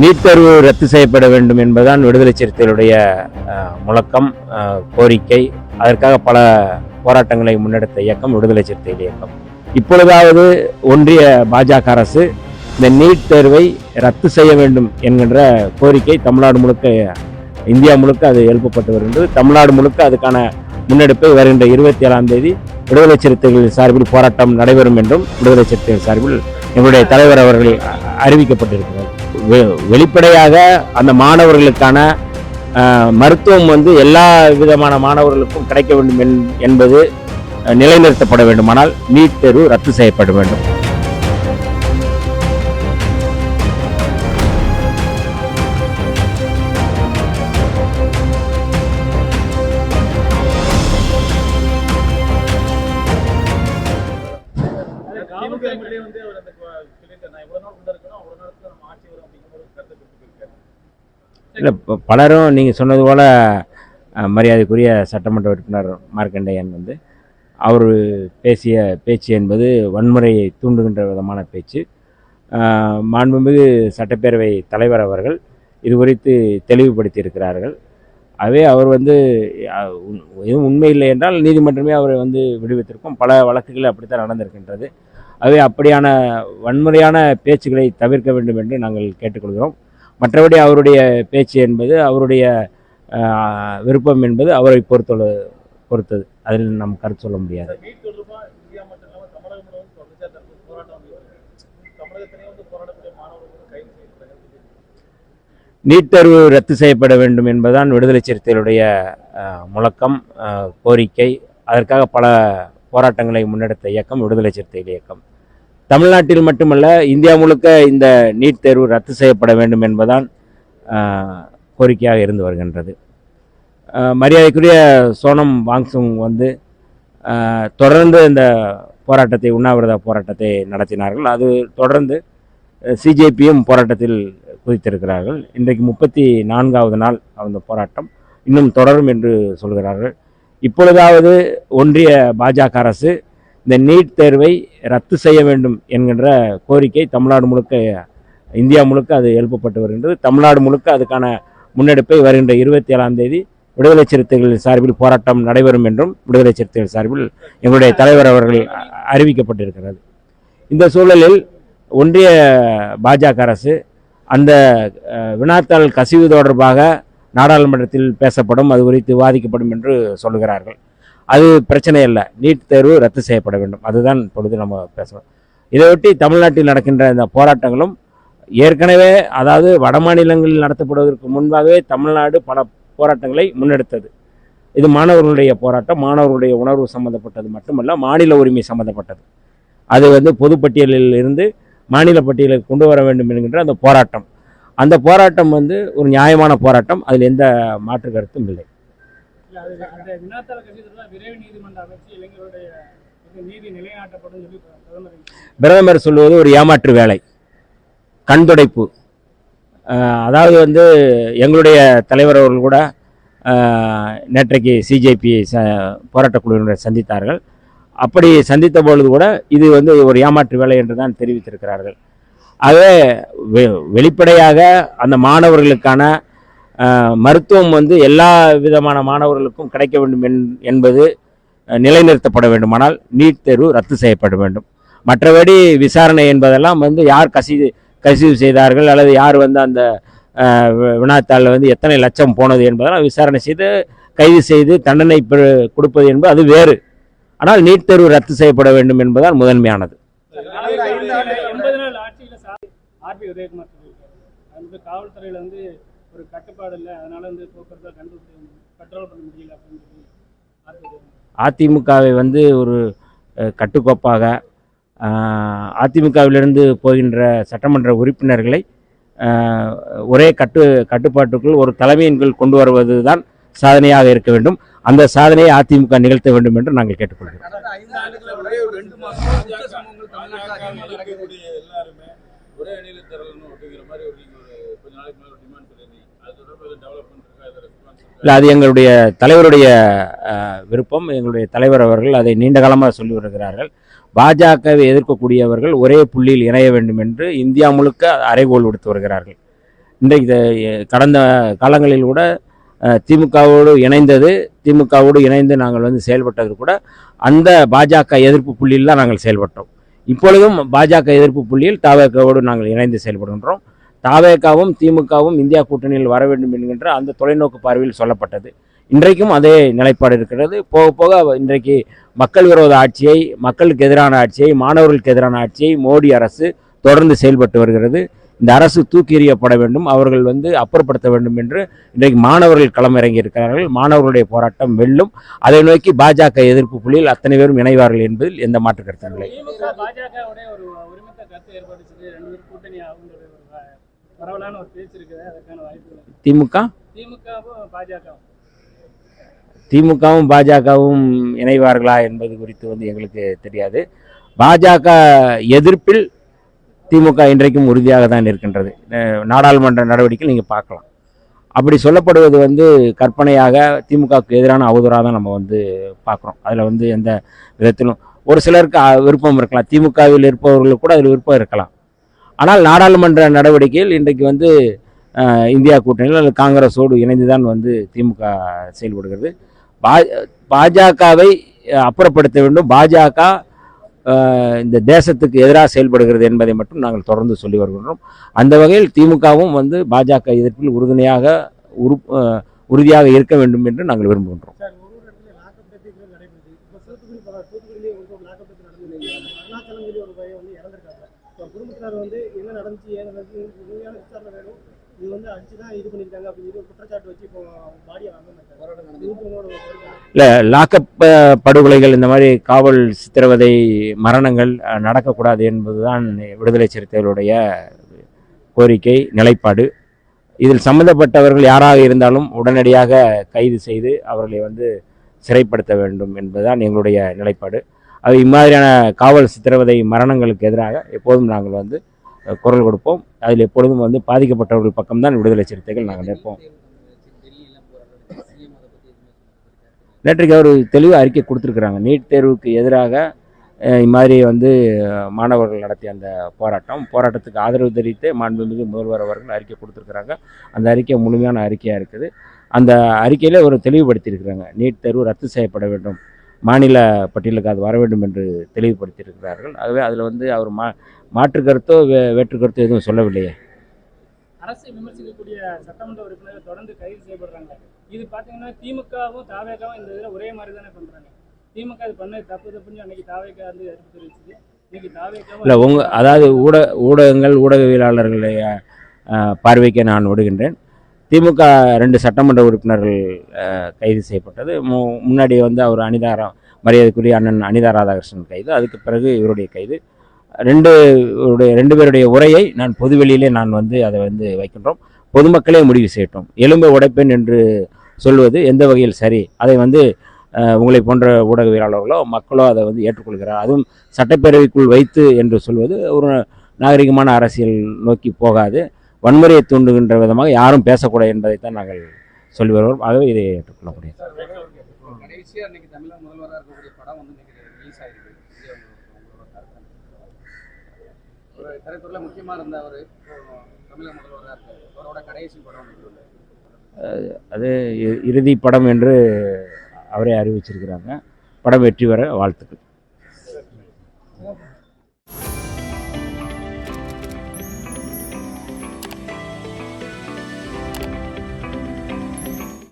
NEET தேர்வு ரத்து செய்யப்பட வேண்டும் என்பதுதான் விடுதலை சிறுத்தைகளுடைய முழக்கம், கோரிக்கை. அதற்காக பல போராட்டங்களை முன்னெடுத்த இயக்கம் விடுதலை சிறுத்தைகள் இயக்கம். இப்பொழுதாவது ஒன்றிய பாஜக அரசு இந்த நீட் தேர்வை ரத்து செய்ய வேண்டும் என்கின்ற கோரிக்கை தமிழ்நாடு முழுக்க, இந்தியா முழுக்க அது எழுப்பப்பட்டு வருகின்றது. தமிழ்நாடு முழுக்க அதுக்கான முன்னெடுப்பை வருகின்ற 27ஆம் தேதி விடுதலை சிறுத்தைகள் சார்பில் போராட்டம் நடைபெறும் என்றும் விடுதலை சிறுத்தைகள் சார்பில் எங்களுடைய தலைவர் அவர்கள் அறிவிக்கப்பட்டிருக்கிறார். வெளிப்படையாக அந்த மாணவர்களுக்கான மருத்துவம் எல்லா விதமான மாணவர்களுக்கும் கிடைக்க வேண்டும் என்பது நிலைநிறுத்தப்பட வேண்டுமானால் நீட் தேர்வு ரத்து செய்யப்பட வேண்டும். இல்லை, பலரும் நீங்கள் சொன்னது போல் மரியாதைக்குரிய சட்டமன்ற உறுப்பினர் மார்க்கண்டேயன் அவர் பேசிய பேச்சு என்பது வன்முறையை தூண்டுகின்ற விதமான பேச்சு. மாண்புமிகு சட்டப்பேரவை தலைவர் அவர்கள் இது குறித்து தெளிவுபடுத்தியிருக்கிறார்கள். ஆகவே அவர் எதுவும் உண்மை இல்லை என்றால் நீதிமன்றமே அவரை விடுவித்திருக்கும். பல வழக்குகள் அப்படித்தான் நடந்திருக்கின்றது. ஆகவே அப்படியான வன்முறையான பேச்சுக்களை தவிர்க்க வேண்டும் என்று நாங்கள் கேட்டுக்கொள்கிறோம். மற்றபடி அவருடைய பேச்சு என்பது, அவருடைய விருப்பம் என்பது அவரை பொறுத்தது. அதில் நாம் கருத்து சொல்ல முடியாது. நீட் தேர்வு ரத்து செய்யப்பட வேண்டும் என்பதுதான் விடுதலை சிறுத்தைகளுடைய முழக்கம், கோரிக்கை. அதற்காக பல போராட்டங்களை முன்னெடுத்த இயக்கம் விடுதலை சிறுத்தைகள் இயக்கம். தமிழ்நாட்டில் மட்டுமல்ல, இந்தியா முழுக்க இந்த நீட் தேர்வு ரத்து செய்யப்பட வேண்டும் என்பதுதான் கோரிக்கையாக இருந்து வருகின்றது. மரியாதைக்குரிய சோனம் வாங்சுங் தொடர்ந்து இந்த போராட்டத்தை, உண்ணாவிரத போராட்டத்தை நடத்தினார்கள். அது தொடர்ந்து சிஜேபியும் போராட்டத்தில் குதித்திருக்கிறார்கள். இன்றைக்கு 34வது நாள் அந்த போராட்டம் இன்னும் தொடரும் என்று சொல்கிறார்கள். இப்பொழுதாவது ஒன்றிய பாஜக அரசு இந்த நீட் தேர்வை ரத்து செய்ய வேண்டும் என்கின்ற கோரிக்கை தமிழ்நாடு முழுக்க, இந்தியா முழுக்க அது எழுப்பப்பட்டு வருகின்றது. தமிழ்நாடு முழுக்க அதுக்கான முன்னெடுப்பை வருகின்ற 27ஆம் தேதி விடுதலை சிறுத்தைகள் சார்பில் போராட்டம் நடைபெறும் என்றும் விடுதலை சிறுத்தைகள் சார்பில் எங்களுடைய தலைவர் அவர்கள் அறிவிக்கப்பட்டிருக்கிறது. இந்த சூழலில் ஒன்றிய பாஜக அரசு அந்த வினாத்தாள் கசிவு தொடர்பாக நாடாளுமன்றத்தில் பேசப்படும், அது குறித்து விவாதிக்கப்படும் என்று சொல்லுகிறார்கள். அது பிரச்சனை இல்லை. நீட் தேர்வு ரத்து செய்யப்பட வேண்டும், அதுதான் இப்பொழுது நம்ம பேசுகிறோம். இதையொட்டி தமிழ்நாட்டில் நடக்கின்ற இந்த போராட்டங்களும் ஏற்கனவே, அதாவது வட மாநிலங்களில் நடத்தப்படுவதற்கு முன்பாகவே தமிழ்நாடு பல போராட்டங்களை முன்னெடுத்தது. இது மாணவர்களுடைய போராட்டம், மாணவர்களுடைய உணர்வு சம்பந்தப்பட்டது மட்டுமல்ல, மாநில உரிமை சம்பந்தப்பட்டது. அது பொதுப்பட்டியலில் இருந்து மாநில பட்டியலுக்கு கொண்டு வர வேண்டும் என்கின்ற அந்த போராட்டம், அந்த போராட்டம் ஒரு நியாயமான போராட்டம். அதில் எந்த மாற்று கருத்தும் இல்லை. பிரதமர் சொல்வது ஒரு ஏமாற்று வேலை, கண்துடைப்பு. அதாவது எங்களுடைய தலைவர் அவர்கள் கூட நேற்றைக்கு சிஜேபி போராட்ட குழுவினரை சந்தித்தார்கள். அப்படி சந்தித்த பொழுது கூட இது ஒரு ஏமாற்று வேலை என்று தான் தெரிவித்திருக்கிறார்கள். ஆகவே வெளிப்படையாக அந்த மாணவர்களுக்கான மருத்துவம் எல்லா விதமான மாணவர்களுக்கும் கிடைக்க வேண்டும் என்பது நிலைநிறுத்தப்பட வேண்டுமானால் நீட் தேர்வு ரத்து செய்யப்பட வேண்டும். மற்றபடி விசாரணை என்பதெல்லாம் யார் கசிவு செய்தார்கள், அல்லது யார் அந்த வினாத்தாளில் எத்தனை லட்சம் போனது என்பதெல்லாம் விசாரணை செய்து கைது செய்து தண்டனை கொடுப்பது என்பது அது வேறு. ஆனால் நீட் தேர்வு ரத்து செய்யப்பட வேண்டும் என்பதால் முதன்மையானது. காவல்துறையில் ஒரு கட்டுப்பாடு இல்லை, அதனால போக்குவரத்தை கண்ட்ரோல் பண்ண முடியல அப்படின்னு சொல்லி அதிமுகவை ஒரு கட்டுக்கோப்பாக, அதிமுகவிலிருந்து போகின்ற சட்டமன்ற உறுப்பினர்களை ஒரே கட்டுப்பாட்டுக்குள் ஒரு தலைமையின் கீழ் கொண்டு வருவது தான் சாதனையாக இருக்க வேண்டும். அந்த சாதனையை அதிமுக நிகழ்த்த வேண்டும் என்று நாங்கள் கேட்டுக்கொள்கிறோம். இல்லை, அது எங்களுடைய தலைவருடைய விருப்பம். எங்களுடைய தலைவர் அவர்கள் அதை நீண்ட காலமாக சொல்லி வருகிறார்கள். பாஜகவை எதிர்க்கக்கூடியவர்கள் ஒரே புள்ளியில் இணைய வேண்டும் என்று இந்தியா முழுக்க அறைகோல் விடுத்து வருகிறார்கள். இன்றைக்கு கடந்த காலங்களில் கூட திமுகவோடு இணைந்து நாங்கள் வந்து செயல்பட்டது கூட அந்த பாஜக எதிர்ப்பு புள்ளியில் தான் நாங்கள் செயல்பட்டோம். இப்பொழுதும் பாஜக எதிர்ப்பு புள்ளியில் தாவேகாவோடு நாங்கள் இணைந்து செயல்படுகின்றோம். தாவேகாவும் திமுகவும் இந்தியா கூட்டணியில் வர வேண்டும் என்கின்ற அந்த தொலைநோக்கு பார்வையில் சொல்லப்பட்டது. இன்றைக்கும் அதே நிலைப்பாடு இருக்கிறது. போக போக இன்றைக்கு மக்கள் விரோத ஆட்சியை, மக்களுக்கு எதிரான ஆட்சியை, மாணவர்களுக்கு எதிரான ஆட்சியை மோடி அரசு தொடர்ந்து செயல்பட்டு வருகிறது. இந்த அரசு தூக்கி எறியப்பட வேண்டும், அவர்கள் வந்து அப்புறப்படுத்த வேண்டும் என்று இன்றைக்கு மாணவர்கள் களமிறங்கி இருக்கிறார்கள். மாணவர்களுடைய போராட்டம் வெல்லும். அதை நோக்கி பாஜக எதிர்ப்பு புள்ளியில் அத்தனை பேரும் இணைவார்கள் என்பதில் எந்த மாற்று கருத்தும் இல்லை. திமுகவும் பாஜகவும் இணைவார்களா என்பது குறித்து வந்து எங்களுக்கு தெரியாது. பாஜக எதிர்ப்பில் திமுக இன்றைக்கும் உறுதியாக தான் இருக்கின்றது. நாடாளுமன்ற நடவடிக்கையில் நீங்கள் பார்க்கலாம். அப்படி சொல்லப்படுவது வந்து கற்பனையாக திமுகவுக்கு எதிரான அவதூறாக தான் நம்ம வந்து பார்க்குறோம். அதில் வந்து எந்த விதத்திலும் ஒரு சிலருக்கு விருப்பம் இருக்கலாம், திமுகவில் இருப்பவர்களுக்கு கூட அதில் விருப்பம் இருக்கலாம். ஆனால் நாடாளுமன்ற நடவடிக்கையில் இன்றைக்கு வந்து இந்தியா கூட்டணியில் அல்லது காங்கிரஸோடு இணைந்து தான் வந்து திமுக செயல்படுகிறது. பாஜகவை அப்புறப்படுத்த வேண்டும், பாஜக இந்த தேசத்துக்கு எதிராக செயல்படுகிறது என்பதை மட்டும் நாங்கள் தொடர்ந்து சொல்லி வருகின்றோம். அந்த வகையில் திமுகவும் வந்து பாஜக எதிர்ப்பில் உறுதியாக இருக்க வேண்டும் என்று நாங்கள் விரும்புகின்றோம். இல்லை, லாக்கப் படுகொலைகள், இந்த மாதிரி காவல் சித்திரவதை, மரணங்கள் நடக்கக்கூடாது என்பதுதான் விடுதலை சிறுத்தைகளுடைய கோரிக்கை, நிலைப்பாடு. இதில் சம்பந்தப்பட்டவர்கள் யாராக இருந்தாலும் உடனடியாக கைது செய்து அவர்களை வந்து சிறைப்படுத்த வேண்டும் என்பதுதான் எங்களுடைய நிலைப்பாடு. அது இம்மாதிரியான காவல் சித்திரவதை மரணங்களுக்கு எதிராக எப்போதும் நாங்கள் வந்து குரல் கொடுப்போம். அதில் எப்பொழுதும் வந்து பாதிக்கப்பட்டவர்கள் பக்கம்தான் விடுதலை சிறுத்தைகள் நாங்கள் நிற்போம். நேற்றைக்கு அவர் தெளிவாக அறிக்கை கொடுத்துருக்குறாங்க. நீட் தேர்வுக்கு எதிராக இம்மாதிரி வந்து மாணவர்கள் நடத்திய அந்த போராட்டத்துக்கு ஆதரவு தெரிவித்து மாண்புமிகு முதல்வர் அவர்கள் அறிக்கை கொடுத்துருக்குறாங்க. அந்த அறிக்கை முழுமையான அறிக்கையாக இருக்குது. அந்த அறிக்கையில் ஒரு தெளிவுபடுத்தியிருக்கிறாங்க. நீட் தேர்வு ரத்து செய்யப்பட வேண்டும், மாநில பட்டியலுக்கு அது வர வேண்டும் என்று தெளிவுபடுத்தியிருக்கிறார்கள். ஆகவே அதில் வந்து அவர் மாற்று கருத்தோ வேற்று கருத்தோ எதுவும் சொல்லவில்லையே. அரசை விமர்சிக்கக்கூடிய சட்டமன்ற உறுப்பினர்கள் தொடர்ந்து கைது செய்யப்படுறாங்க. இது பார்த்தீங்கன்னா திமுகவும் தாவேகாவும் இந்த இதில் ஒரே மாதிரி தானே பண்ணுறாங்க. திமுக இது பண்ண தப்புன்னு அன்னைக்கு தாவேகா வந்து எதிர்ப்பு தெரிவிச்சது. இன்னைக்கு தாவேகா இல்லை, அதாவது ஊடகவியலாளர்களுடைய பார்வைக்கு நான் விடுகின்றேன். திமுக 2 சட்டமன்ற உறுப்பினர்கள் கைது செய்யப்பட்டது. முன்னாடி வந்து அவர் மரியாதைக்குரிய அண்ணன் அனிதா ராதாகிருஷ்ணன் கைது, அதுக்கு பிறகு இவருடைய கைது. ரெண்டு பேருடைய உரையை நான் பொதுவெளியிலே நான் வந்து அதை வந்து வைக்கின்றோம். பொதுமக்களே முடிவு செய்யட்டும். எலும்பை உடைப்பேன் என்று சொல்வது எந்த வகையில் சரி, அதை வந்து உங்களை போன்ற ஊடகவியலாளர்களோ மக்களோ அதை வந்து ஏற்றுக்கொள்கிறார். அதுவும் சட்டப்பேரவைக்குள் வைத்து என்று சொல்வது ஒரு நாகரிகமான அரசியல் நோக்கி போகாது. வன்முறையை தூண்டுகின்ற விதமாக யாரும் பேசக்கூடாது என்பதைத்தான் நாங்கள் சொல்லி வருவோம். ஆகவே இதை ஏற்றுக்கொள்ள முடியாது. அது இறுதி படம் என்று அவரே அறிவிச்சிருக்கிறாங்க. படம் வெற்றி பெற வாழ்த்துக்கள்.